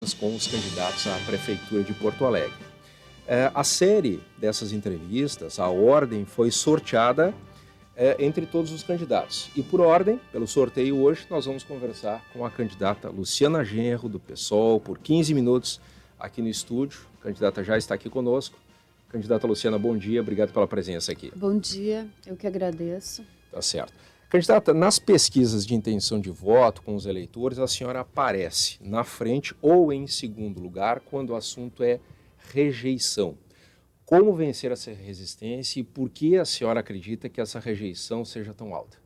entrevistas com os candidatos à Prefeitura de Porto Alegre. A série dessas entrevistas, a ordem foi sorteada entre todos os candidatos. E por ordem, pelo sorteio hoje, nós vamos conversar com a candidata Luciana Genro, do PSOL, por 15 minutos aqui no estúdio. A candidata já está aqui conosco. Candidata Luciana, bom dia, obrigado pela presença aqui. Bom dia, eu que agradeço. Tá certo. Candidata, nas pesquisas de intenção de voto com os eleitores, a senhora aparece na frente ou em segundo lugar quando o assunto é rejeição. Como vencer essa resistência e por que a senhora acredita que essa rejeição seja tão alta?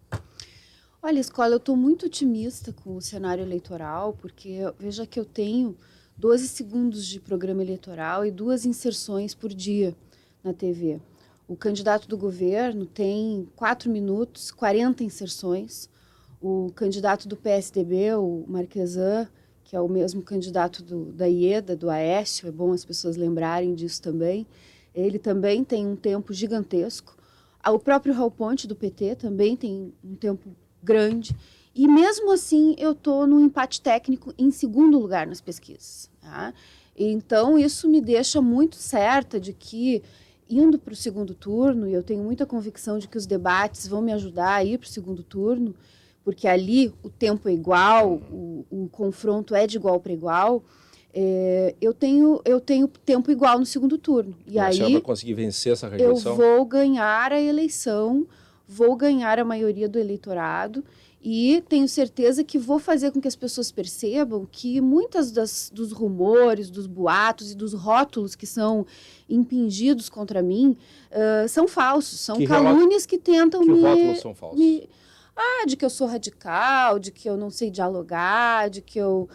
Olha, Escola, eu estou muito otimista com o cenário eleitoral, porque veja que eu tenho 12 segundos de programa eleitoral e 2 inserções por dia na TV. O candidato do governo tem 4 minutos, 40 inserções. O candidato do PSDB, o Marquesan, que é o mesmo candidato da IEDA, do Aécio, é bom as pessoas lembrarem disso também, ele também tem um tempo gigantesco. O próprio Raul Ponte, do PT, também tem um tempo grande. E mesmo assim, eu estou no empate técnico em segundo lugar nas pesquisas. Tá? Então, isso me deixa muito certa de que, indo para o segundo turno, e eu tenho muita convicção de que os debates vão me ajudar a ir para o segundo turno, porque ali o tempo é igual, o confronto é de igual para igual, eu tenho tempo igual no segundo turno. E aí, a senhora vai conseguir vencer essa rejeição? Eu vou ganhar a eleição, vou ganhar a maioria do eleitorado e tenho certeza que vou fazer com que as pessoas percebam que muitas dos rumores, dos boatos e dos rótulos que são impingidos contra mim são falsos, são calúnias que tentam me... Que rótulos são falsos? De que eu sou radical, de que eu não sei dialogar, de que eu...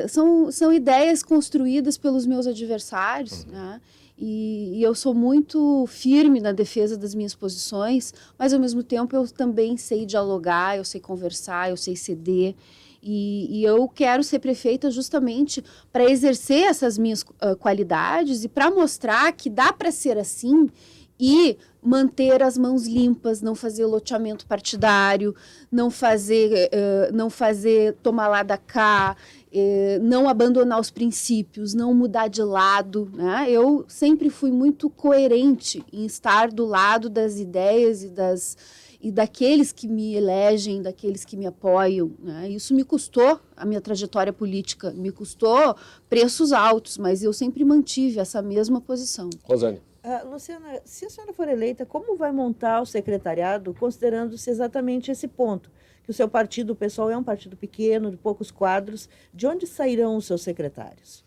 são ideias construídas pelos meus adversários, né? E eu sou muito firme na defesa das minhas posições, mas ao mesmo tempo eu também sei dialogar, eu sei conversar, eu sei ceder. E eu quero ser prefeita justamente para exercer essas minhas qualidades e para mostrar que dá para ser assim e manter as mãos limpas, não fazer loteamento partidário, não fazer tomar lá da cá, não abandonar os princípios, não mudar de lado. Né? Eu sempre fui muito coerente em estar do lado das ideias e daqueles que me elegem, daqueles que me apoiam. Né? Isso me custou, a minha trajetória política, me custou preços altos, mas eu sempre mantive essa mesma posição. Rosane. Luciana, se a senhora for eleita, como vai montar o secretariado, considerando-se exatamente esse ponto? Que o seu partido, o PSOL, é um partido pequeno, de poucos quadros. De onde sairão os seus secretários?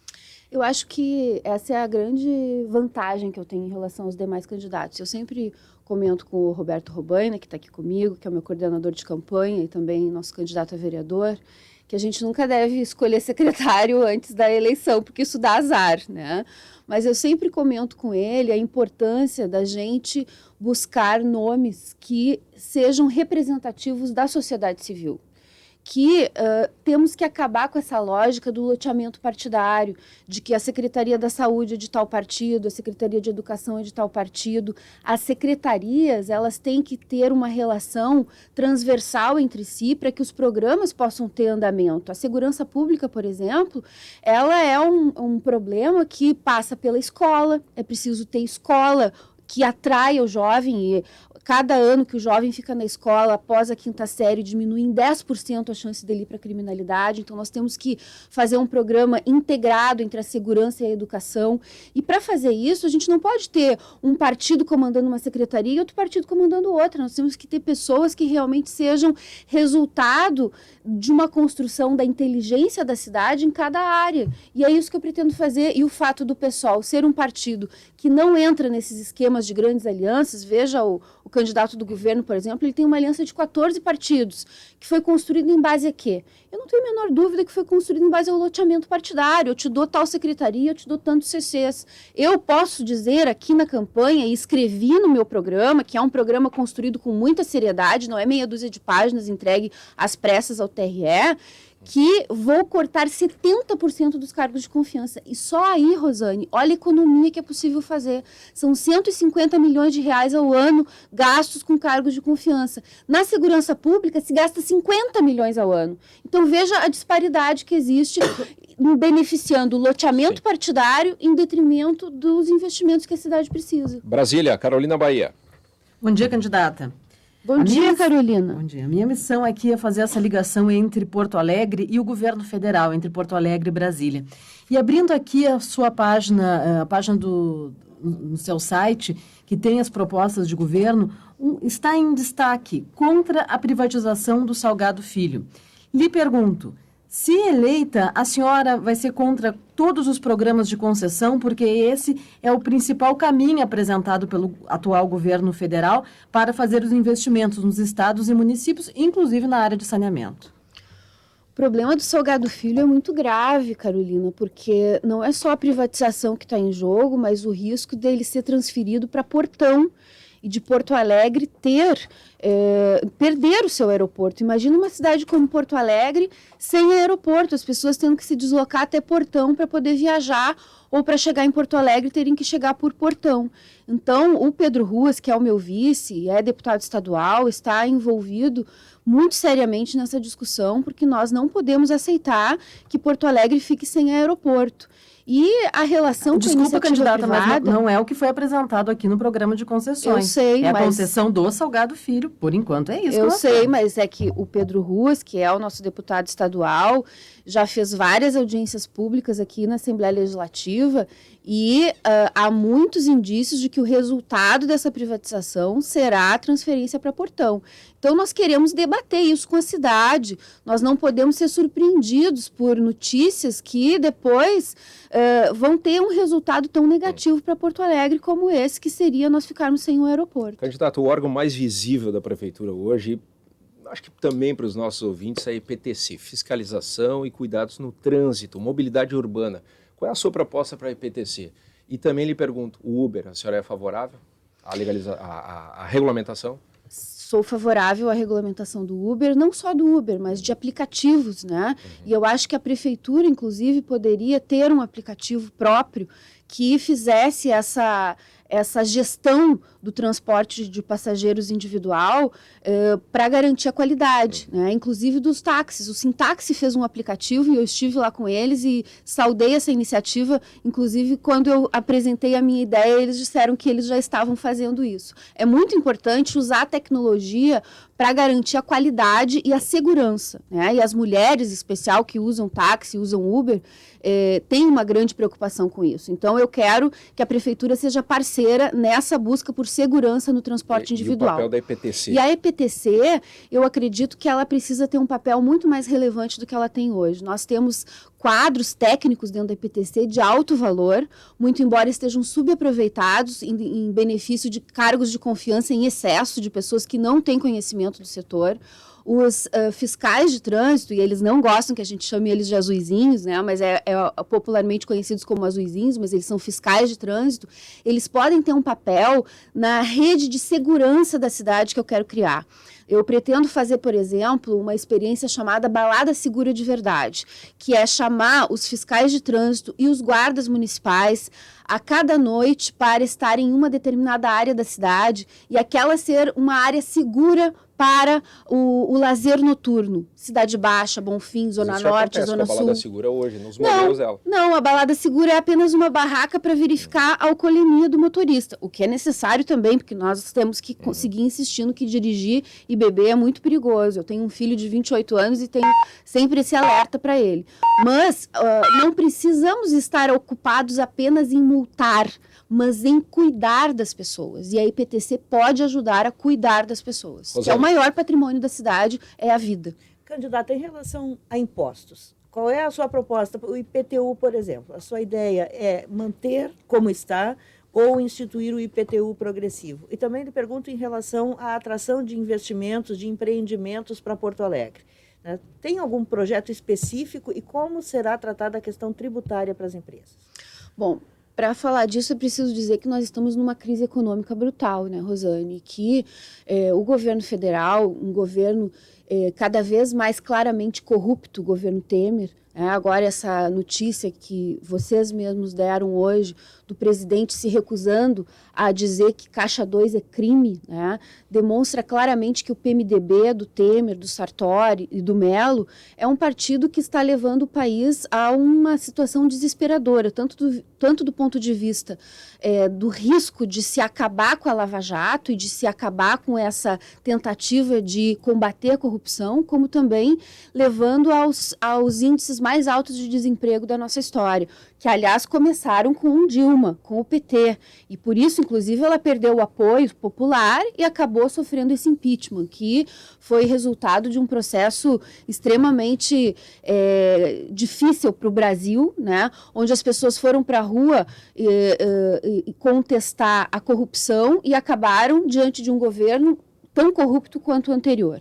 Eu acho que essa é a grande vantagem que eu tenho em relação aos demais candidatos. Eu sempre comento com o Roberto Robaina, que está aqui comigo, que é o meu coordenador de campanha e também nosso candidato a vereador, que a gente nunca deve escolher secretário antes da eleição, porque isso dá azar, né? Mas eu sempre comento com ele a importância da gente buscar nomes que sejam representativos da sociedade civil. Que temos que acabar com essa lógica do loteamento partidário, de que a Secretaria da Saúde é de tal partido, a Secretaria de Educação é de tal partido. As secretarias, elas têm que ter uma relação transversal entre si para que os programas possam ter andamento. A segurança pública, por exemplo, ela é um problema que passa pela escola, é preciso ter escola que atraia o jovem. E cada ano que o jovem fica na escola, após a 5ª série, diminui em 10% a chance dele ir para a criminalidade. Então, nós temos que fazer um programa integrado entre a segurança e a educação. E, para fazer isso, a gente não pode ter um partido comandando uma secretaria e outro partido comandando outra. Nós temos que ter pessoas que realmente sejam resultado de uma construção da inteligência da cidade em cada área. E é isso que eu pretendo fazer. E o fato do PSOL ser um partido que não entra nesses esquemas de grandes alianças, veja o candidato do governo, por exemplo, ele tem uma aliança de 14 partidos, que foi construída em base a quê? Eu não tenho a menor dúvida que foi construído em base ao loteamento partidário. Eu te dou tal secretaria, eu te dou tantos CCs. Eu posso dizer aqui na campanha, e escrevi no meu programa, que é um programa construído com muita seriedade, não é meia dúzia de páginas entregue às pressas ao TRE, que vou cortar 70% dos cargos de confiança. E só aí, Rosane, olha a economia que é possível fazer. São 150 milhões de reais ao ano gastos com cargos de confiança. Na segurança pública, se gasta 50 milhões ao ano. Então, veja a disparidade que existe beneficiando o loteamento partidário em detrimento dos investimentos que a cidade precisa. Brasília, Carolina Bahia. Bom dia, candidata. Bom dia, Carolina. Bom dia. A minha missão aqui é fazer essa ligação entre Porto Alegre e o governo federal, entre Porto Alegre e Brasília. E abrindo aqui a sua página, no seu site, que tem as propostas de governo, está em destaque contra a privatização do Salgado Filho. Lhe pergunto, se eleita, a senhora vai ser contra todos os programas de concessão, porque esse é o principal caminho apresentado pelo atual governo federal para fazer os investimentos nos estados e municípios, inclusive na área de saneamento. O problema do Salgado Filho é muito grave, Carolina, porque não é só a privatização que está em jogo, mas o risco dele ser transferido para Portão e de Porto Alegre perder o seu aeroporto. Imagina uma cidade como Porto Alegre sem aeroporto, as pessoas tendo que se deslocar até Portão para poder viajar ou para chegar em Porto Alegre terem que chegar por Portão. Então, o Pedro Ruas, que é o meu vice, é deputado estadual, está envolvido muito seriamente nessa discussão, porque nós não podemos aceitar que Porto Alegre fique sem aeroporto. E a relação com a iniciativa candidata, privada... mas não é o que foi apresentado aqui no programa de concessões. Eu sei, é mas... a concessão do Salgado Filho, por enquanto é isso. Eu sei, mas é que o Pedro Ruas, que é o nosso deputado estadual, já fez várias audiências públicas aqui na Assembleia Legislativa e há muitos indícios de que o resultado dessa privatização será a transferência para Portão. Então, nós queremos debater isso com a cidade. Nós não podemos ser surpreendidos por notícias que depois vão ter um resultado tão negativo para Porto Alegre como esse, que seria nós ficarmos sem um aeroporto. Candidato, o órgão mais visível da Prefeitura hoje, acho que também para os nossos ouvintes, é a IPTC, Fiscalização e Cuidados no Trânsito, Mobilidade Urbana. Qual é a sua proposta para a IPTC? E também lhe pergunto, o Uber, a senhora é favorável à regulamentação? Sou favorável à regulamentação do Uber, não só do Uber, mas de aplicativos, né? E eu acho que a prefeitura, inclusive, poderia ter um aplicativo próprio que fizesse essa gestão do transporte de passageiros individual para garantir a qualidade, né? Inclusive dos táxis. O Sintaxi fez um aplicativo e eu estive lá com eles e saudei essa iniciativa. Inclusive, quando eu apresentei a minha ideia, eles disseram que eles já estavam fazendo isso. É muito importante usar a tecnologia para garantir a qualidade e a segurança, né? E as mulheres, em especial, que usam táxi, usam Uber, têm uma grande preocupação com isso. Então, eu quero que a prefeitura seja parceira nessa busca por segurança no transporte individual. E o papel da IPTC? E a IPTC, eu acredito que ela precisa ter um papel muito mais relevante do que ela tem hoje. Nós temos quadros técnicos dentro da IPTC de alto valor, muito embora estejam subaproveitados em benefício de cargos de confiança em excesso de pessoas que não têm conhecimento do setor. Os fiscais de trânsito, e eles não gostam que a gente chame eles de azuizinhos, né, mas é popularmente conhecidos como azuizinhos, mas eles são fiscais de trânsito, eles podem ter um papel na rede de segurança da cidade que eu quero criar. Eu pretendo fazer, por exemplo, uma experiência chamada Balada Segura de Verdade, que é chamar os fiscais de trânsito e os guardas municipais a cada noite para estar em uma determinada área da cidade e aquela ser uma área segura para o lazer noturno. Cidade Baixa, Bonfim, Zona Norte, Zona Sul. A balada segura hoje, nos modelos dela. Não, a balada segura é apenas uma barraca para verificar a alcoolemia do motorista, o que é necessário também, porque nós temos que seguir insistindo que dirigir e beber é muito perigoso. Eu tenho um filho de 28 anos e tenho sempre esse alerta para ele. Mas não precisamos estar ocupados apenas em multar, mas em cuidar das pessoas. E a IPTC pode ajudar a cuidar das pessoas. Que é o maior patrimônio da cidade, é a vida. Candidata, em relação a impostos, qual é a sua proposta? O IPTU, por exemplo, a sua ideia é manter como está ou instituir o IPTU progressivo? E também lhe pergunto em relação à atração de investimentos, de empreendimentos para Porto Alegre. Né? Tem algum projeto específico e como será tratada a questão tributária para as empresas? Bom, para falar disso, é preciso dizer que nós estamos numa crise econômica brutal, né, Rosane? Que o governo federal, um governo cada vez mais claramente corrupto, o governo Temer, agora essa notícia que vocês mesmos deram hoje, do presidente se recusando a dizer que Caixa 2 é crime, né, demonstra claramente que o PMDB do Temer, do Sartori e do Melo é um partido que está levando o país a uma situação desesperadora, tanto do ponto de vista do risco de se acabar com a Lava Jato e de se acabar com essa tentativa de combater a corrupção, como também levando aos índices mais altos de desemprego da nossa história, que, aliás, começaram com Dilma, com o PT, e por isso, inclusive, ela perdeu o apoio popular e acabou sofrendo esse impeachment, que foi resultado de um processo extremamente difícil para o Brasil, né, onde as pessoas foram para a rua e contestar a corrupção e acabaram diante de um governo tão corrupto quanto o anterior.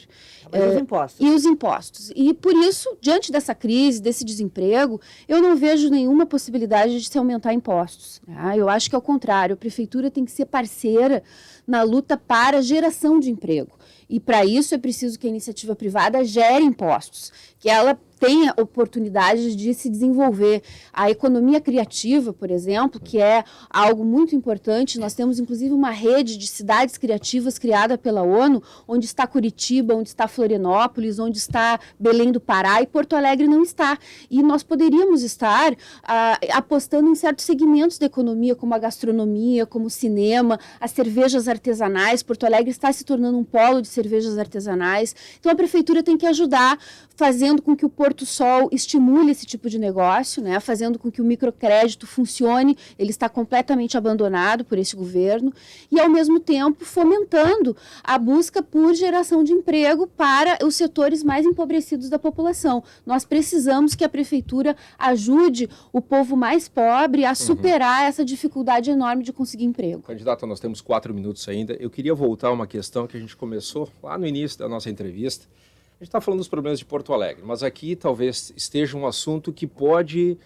Mas os impostos. E os impostos. E por isso, diante dessa crise, desse desemprego, eu não vejo nenhuma possibilidade de se aumentar impostos. Eu acho que, ao contrário, a prefeitura tem que ser parceira na luta para a geração de emprego. E, para isso, é preciso que a iniciativa privada gere impostos, que ela tenha oportunidade de se desenvolver. A economia criativa, por exemplo, que é algo muito importante, nós temos, inclusive, uma rede de cidades criativas criada pela ONU, onde está Curitiba, onde está Florianópolis, onde está Belém do Pará, e Porto Alegre não está. E nós poderíamos estar apostando em certos segmentos da economia, como a gastronomia, como o cinema, as cervejas artesanais. Porto Alegre está se tornando um polo de cervejas artesanais. Então, a prefeitura tem que ajudar, fazendo com que o Porto Sol estimule esse tipo de negócio, né, fazendo com que o microcrédito funcione. Ele está completamente abandonado por esse governo, e, ao mesmo tempo, fomentando a busca por geração de emprego para os setores mais empobrecidos da população. Nós precisamos que a prefeitura ajude o povo mais pobre a superar essa dificuldade enorme de conseguir emprego. Candidata, nós temos 4 minutos ainda. Eu queria voltar a uma questão que a gente começou lá no início da nossa entrevista. A gente está falando dos problemas de Porto Alegre, mas aqui talvez esteja um assunto que pode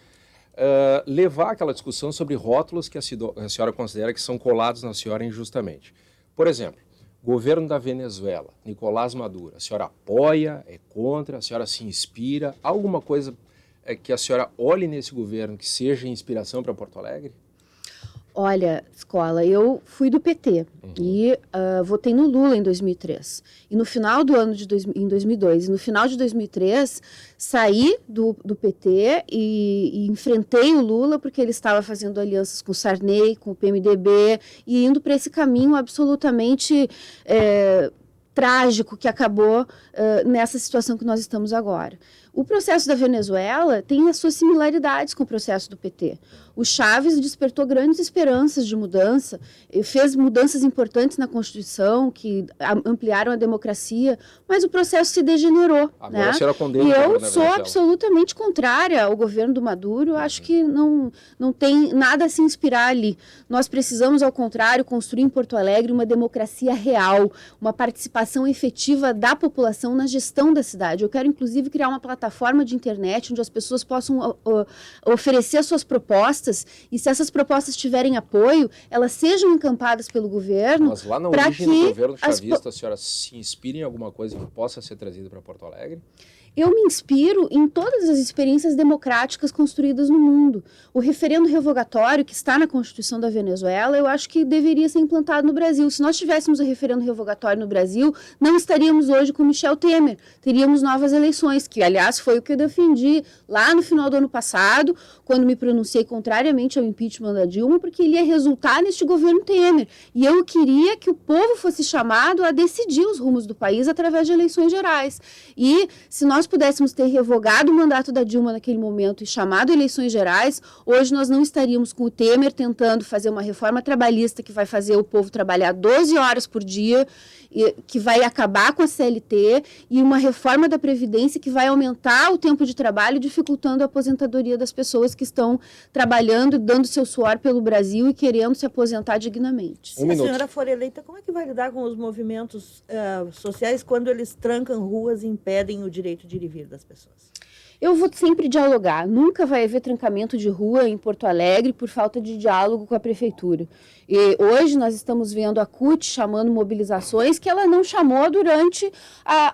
levar àquela discussão sobre rótulos que a senhora considera que são colados na senhora injustamente. Por exemplo, governo da Venezuela, Nicolás Maduro, a senhora apoia, é contra, a senhora se inspira? Há alguma coisa que a senhora olhe nesse governo que seja inspiração para Porto Alegre? Olha, Escola, eu fui do PT e votei no Lula em 2003. E no final do ano em 2002, e no final de 2003, saí do PT e enfrentei o Lula porque ele estava fazendo alianças com o Sarney, com o PMDB, e indo para esse caminho absolutamente trágico que acabou nessa situação que nós estamos agora. O processo da Venezuela tem as suas similaridades com o processo do PT. O Chávez despertou grandes esperanças de mudança, fez mudanças importantes na Constituição, que ampliaram a democracia, mas o processo se degenerou. Agora né? a senhora condena E o governo eu da sou Venezuela. absolutamente contrária ao governo do Maduro. Eu acho que não tem nada a se inspirar ali. Nós precisamos, ao contrário, construir em Porto Alegre uma democracia real, uma participação efetiva da população na gestão da cidade. Eu quero, inclusive, criar uma plataforma de internet onde as pessoas possam oferecer suas propostas, e se essas propostas tiverem apoio, elas sejam encampadas pelo governo. Mas lá na origem do governo chavista, a senhora se inspira em alguma coisa que possa ser trazida para Porto Alegre? Eu me inspiro em todas as experiências democráticas construídas no mundo. O referendo revogatório, que está na Constituição da Venezuela, eu acho que deveria ser implantado no Brasil. Se nós tivéssemos o referendo revogatório no Brasil, não estaríamos hoje com Michel Temer. Teríamos novas eleições, que, aliás, foi o que eu defendi lá no final do ano passado, quando me pronunciei contrariamente ao impeachment da Dilma, porque ele ia resultar neste governo Temer. E eu queria que o povo fosse chamado a decidir os rumos do país através de eleições gerais. E se nós pudéssemos ter revogado o mandato da Dilma naquele momento e chamado eleições gerais, hoje nós não estaríamos com o Temer tentando fazer uma reforma trabalhista que vai fazer o povo trabalhar 12 horas por dia, que vai acabar com a CLT, e uma reforma da Previdência que vai aumentar o tempo de trabalho, dificultando a aposentadoria das pessoas que estão trabalhando, dando seu suor pelo Brasil e querendo se aposentar dignamente. Se a senhora for eleita, como é que vai lidar com os movimentos sociais quando eles trancam ruas e impedem o direito de ir e vir das pessoas? Eu vou sempre dialogar. Nunca vai haver trancamento de rua em Porto Alegre por falta de diálogo com a prefeitura. E hoje nós estamos vendo a CUT chamando mobilizações que ela não chamou durante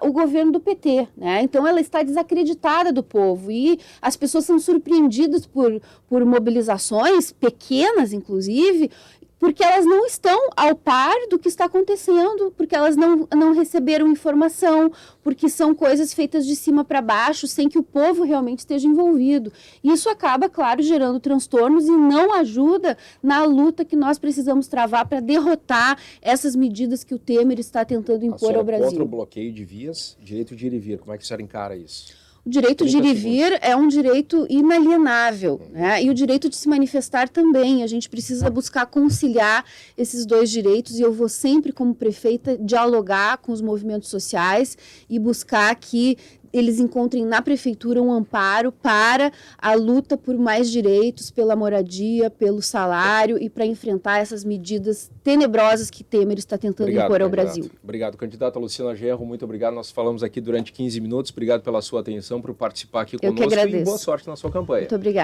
o governo do PT, né? Então ela está desacreditada do povo e as pessoas são surpreendidas por mobilizações pequenas, inclusive, porque elas não estão ao par do que está acontecendo, porque elas não receberam informação, porque são coisas feitas de cima para baixo, sem que o povo realmente esteja envolvido. Isso acaba, claro, gerando transtornos e não ajuda na luta que nós precisamos travar para derrotar essas medidas que o Temer está tentando impor ao Brasil. Contra o bloqueio de vias, direito de ir e vir, como é que a senhora encara isso? O direito de ir e vir é um direito inalienável, né? E o direito de se manifestar também. A gente precisa buscar conciliar esses dois direitos e eu vou sempre, como prefeita, dialogar com os movimentos sociais e buscar que eles encontrem na prefeitura um amparo para a luta por mais direitos, pela moradia, pelo salário e para enfrentar essas medidas tenebrosas que Temer está tentando impor ao Brasil. Obrigado, candidata Luciana Genro, muito obrigado. Nós falamos aqui durante 15 minutos. Obrigado pela sua atenção, por participar aqui conosco Eu que agradeço. E boa sorte na sua campanha. Muito obrigada.